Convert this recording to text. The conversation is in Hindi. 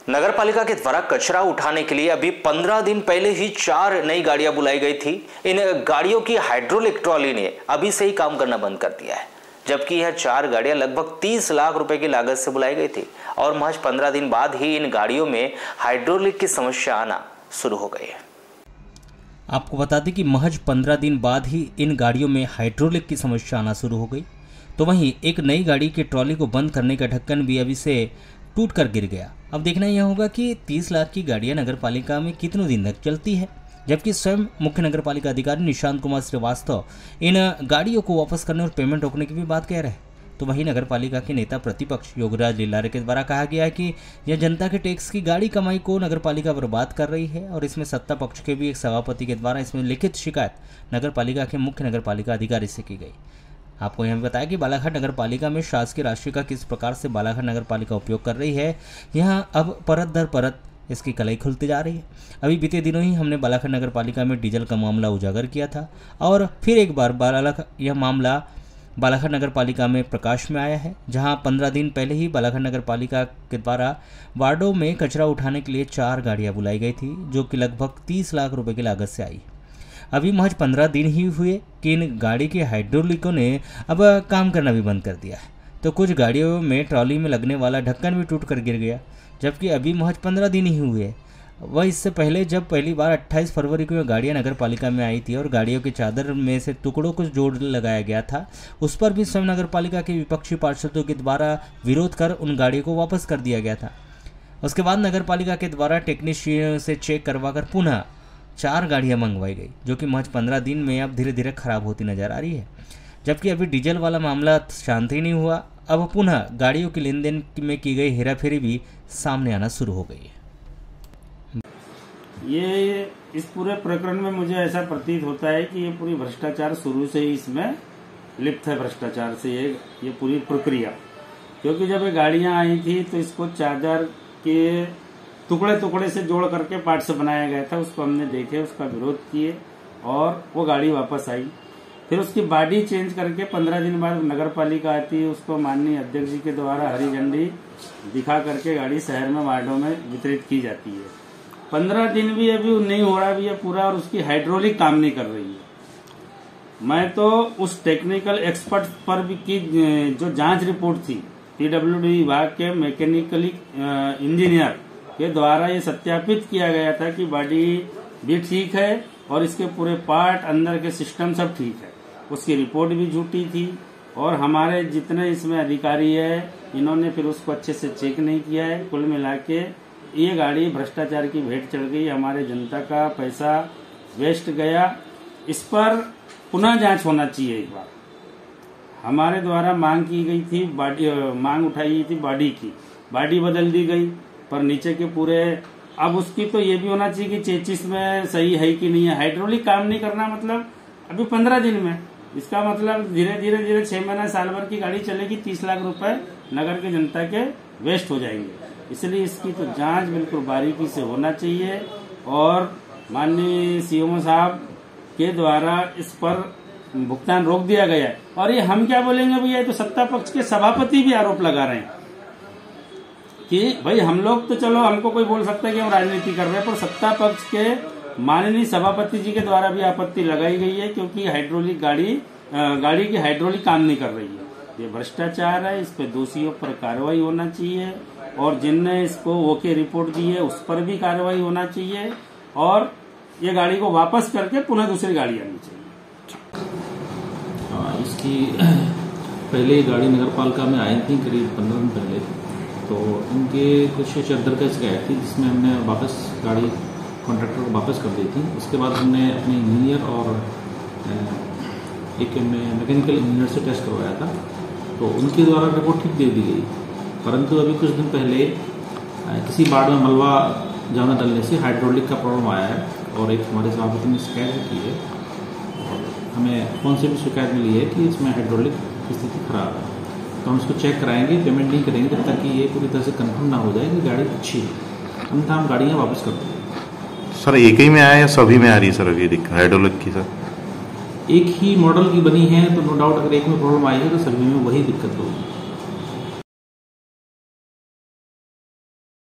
नगरपालिका के द्वारा कचरा उठाने के लिए अभी 15 दिन पहले ही 4 नई गाड़ियां बुलाई गई थी। इन गाड़ियों की हाइड्रोलिक ट्रॉली ने अभी से ही काम करना बंद कर दिया है, जबकि यह 4 गाड़ियां लगभग 30 लाख रुपए की लागत से बुलाई गई थी और महज 15 दिन बाद ही इन गाड़ियों में हाइड्रोलिक की समस्या आना शुरू हो गई है। आपको बता दें कि महज 15 दिन बाद ही इन गाड़ियों में हाइड्रोलिक की समस्या आना शुरू हो गई। तो वहीं एक नई गाड़ी की ट्रॉली को बंद करने का ढक्कन भी अभी से टूट कर गिर गया। अब देखना यह होगा कि 30 लाख की गाड़ियां नगरपालिका में कितने दिन तक चलती है, जबकि स्वयं मुख्य नगरपालिका अधिकारी निशांत कुमार श्रीवास्तव इन गाड़ियों को वापस करने और पेमेंट रोकने की भी बात कह रहे हैं। तो वहीं नगरपालिका के नेता प्रतिपक्ष योगराज लीलारे के द्वारा कहा गया है कि यह जनता के टैक्स की गाड़ी कमाई को नगरपालिका बर्बाद कर रही है और इसमें सत्ता पक्ष के भी एक सभापति के द्वारा इसमें लिखित शिकायत नगरपालिका के मुख्य नगरपालिका अधिकारी से की गई। आपको यह बताया कि बालाघाट नगरपालिका में शासकीय राशि का किस प्रकार से बालाघाट नगरपालिका उपयोग कर रही है, यहां अब परत दर परत इसकी कलाई खुलती जा रही है। अभी बीते दिनों ही हमने बालाघाट नगरपालिका में डीजल का मामला उजागर किया था और फिर एक बार यह मामला बालाघाट नगरपालिका में प्रकाश में आया है, जहां 15 दिन पहले ही बालाघाट नगरपालिका के द्वारा वार्डों में कचरा उठाने के लिए 4 गाड़ियां बुलाई गई थी, जो कि लगभग 30 लाख रुपए की लागत से आई। अभी महज 15 दिन ही हुए कि इन गाड़ी के हाइड्रोलिकों ने अब काम करना भी बंद कर दिया है। तो कुछ गाड़ियों में ट्रॉली में लगने वाला ढक्कन भी टूट कर गिर गया, जबकि अभी महज 15 दिन ही हुए। वह इससे पहले जब पहली बार 28 फरवरी को गाड़ियां नगरपालिका में आई थी और गाड़ियों की चादर में से टुकड़ों को जोड़ लगाया गया था, उस पर भी स्वयं नगरपालिका के विपक्षी पार्षदों के द्वारा विरोध कर उन गाड़ियों को वापस कर दिया गया था। उसके बाद नगरपालिका के द्वारा टेक्नीशियन से चेक करवाकर पुनः 4 गाड़ियां मंगवाई गई, जो कि महज 15 दिन में अब धीरे धीरे खराब होती नजर आ रही है। जबकि अभी डीजल वाला मामला शांत ही नहीं हुआ, अब पुनः गाड़ियों की लेन देन में की गई हेराफेरी भी सामने आना शुरू हो गई है। ये इस पूरे प्रकरण में मुझे ऐसा प्रतीत होता है कि ये पूरी भ्रष्टाचार शुरू से ही इसमें लिप्त है। भ्रष्टाचार से ये पूरी प्रक्रिया, क्योंकि जब ये गाड़ियां आई थी तो इसको चादर के टुकड़े टुकड़े से जोड़ करके पार्ट से बनाया गया था। उसको हमने देखे, उसका विरोध किए और वो गाड़ी वापस आई। फिर उसकी बॉडी चेंज करके 15 दिन बाद नगरपालिका आती है, उसको माननीय अध्यक्ष जी के द्वारा हरी झंडी दिखा करके गाड़ी शहर में वार्डों में वितरित की जाती है। 15 दिन भी अभी नहीं हो रहा भी है पूरा, और उसकी हाइड्रोलिक काम नहीं कर रही है। मैं तो उस टेक्निकल एक्सपर्ट पर भी की जो जांच रिपोर्ट थी पीडब्ल्यूडी विभाग के मैकेनिकली इंजीनियर के द्वारा ये सत्यापित किया गया था कि बॉडी भी ठीक है और इसके पूरे पार्ट अंदर के सिस्टम सब ठीक है। उसकी रिपोर्ट भी झूठी थी और हमारे जितने इसमें अधिकारी है इन्होंने फिर उसको अच्छे से चेक नहीं किया है। कुल मिला के ये गाड़ी भ्रष्टाचार की भेंट चढ़ गई, हमारे जनता का पैसा वेस्ट गया। इस पर पुनः जांच होना चाहिए। एक बार हमारे द्वारा मांग की गई थी, मांग उठाई गई थी बॉडी की, बॉडी बदल दी गई, पर नीचे के पूरे अब उसकी तो ये भी होना चाहिए कि चेचिस में सही है कि नहीं है। हाइड्रोलिक काम नहीं करना मतलब अभी 15 दिन में, इसका मतलब धीरे धीरे 6 महीना साल भर की गाड़ी चलेगी, 30 लाख रुपए नगर के जनता के वेस्ट हो जाएंगे। इसलिए इसकी तो जांच बिल्कुल बारीकी से होना चाहिए और माननीय सीएमओ साहब के द्वारा इस पर भुगतान रोक दिया गया है। और ये हम क्या बोलेंगे भैया, तो सत्ता पक्ष के सभापति भी आरोप लगा रहे हैं कि भाई हम लोग तो चलो हमको कोई बोल सकता है कि हम राजनीति कर रहे हैं, पर सत्ता पक्ष के माननीय सभापति जी के द्वारा भी आपत्ति लगाई गई है, क्योंकि हाइड्रोलिक गाड़ी की हाइड्रोलिक काम नहीं कर रही है। ये भ्रष्टाचार है, इस पे दोषियों पर कार्रवाई होना चाहिए और जिनने इसको ओके रिपोर्ट दी है उस पर भी कार्रवाई होना चाहिए और ये गाड़ी को वापस करके पुनः दूसरी गाड़ी आनी चाहिए। इसकी पहले गाड़ी नगरपालिका में आई थी करीब 15 दिन पहले, तो इनके कुछ चद्दर का शिकायत थी जिसमें हमने वापस गाड़ी कॉन्ट्रैक्टर को वापस कर दी थी। उसके बाद हमने अपने इंजीनियर और एक मैकेनिकल इंजीनियर से टेस्ट करवाया था, तो उनके द्वारा रिपोर्ट ठीक दे दी गई। परंतु अभी कुछ दिन पहले किसी बाड़ में मलबा ज़्यादा डलने से हाइड्रोलिक का प्रॉब्लम आया है और एक हमारे सभापति ने शिकायत भी की है और हमें फोन से भी शिकायत मिली है कि इसमें हाइड्रोलिक की स्थिति खराब है। तो हम इसको चेक कराएंगे, पेमेंट नहीं करेंगे जब तक कि ये पूरी तरह से कंफर्म ना हो जाए कि गाड़ी अच्छी है, अन्यथा हम गाड़ियाँ वापस कर देंगे। सर एक ही में आया या सभी में आ रही है सर अभी हाइड्रोलिक की? सर एक ही मॉडल की बनी है तो नो डाउट अगर एक में प्रॉब्लम आई है तो सभी में वही दिक्कत होगी।